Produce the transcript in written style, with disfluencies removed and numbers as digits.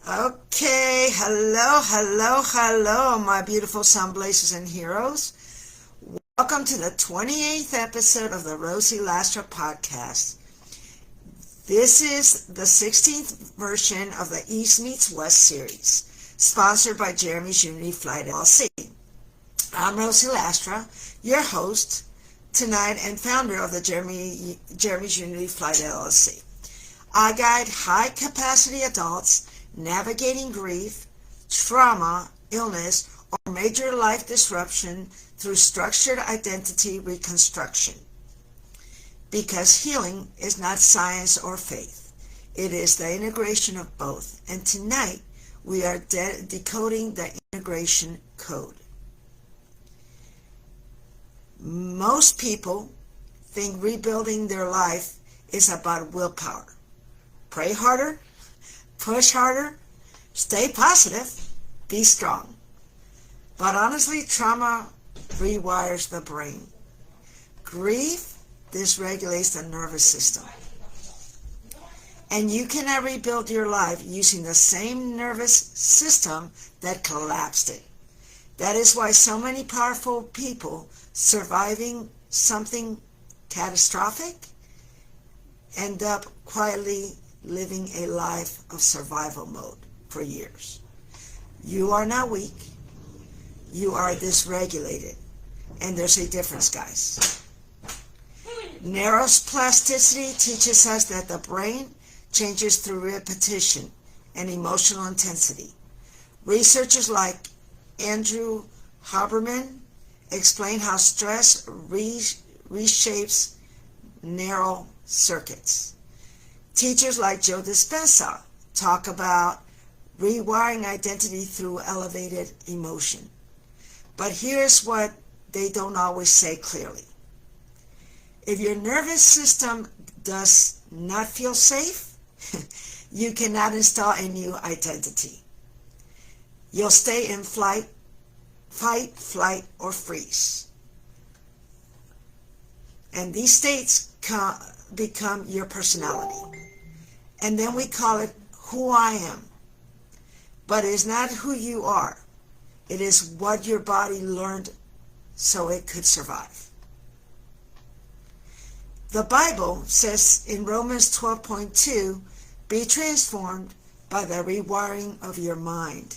Okay, hello, my beautiful sunblazers and heroes. Welcome to the 28th episode of the Rosie Lastra Podcast. This is the 16th version of the East Meets West series, sponsored by Jeremy's Unity Flight LLC. I'm Rosie Lastra, your host tonight and founder of the Jeremy's Unity Flight LLC. I guide high-capacity adults navigating grief, trauma, illness, or major life disruption through structured identity reconstruction. Because healing is not science or faith. It is the integration of both. And tonight, we are decoding the integration code. Most people think rebuilding their life is about willpower. Pray harder, push harder, stay positive, be strong. But honestly, trauma rewires the brain. Grief dysregulates the nervous system. And you cannot rebuild your life using the same nervous system that collapsed it. That is why so many powerful people surviving something catastrophic end up quietly living a life of survival mode for years. You are not weak. You are dysregulated. And there's a difference, guys. Neuroplasticity teaches us that the brain changes through repetition and emotional intensity. Researchers like Andrew Haberman explain how stress reshapes neural circuits. Teachers like Joe Dispenza talk about rewiring identity through elevated emotion. But here's what they don't always say clearly. If your nervous system does not feel safe, you cannot install a new identity. You'll stay in fight, flight, or freeze. And these states become your personality. And then we call it who I am. But it is not who you are. It is what your body learned so it could survive. The Bible says in Romans 12:2, be transformed by the rewiring of your mind.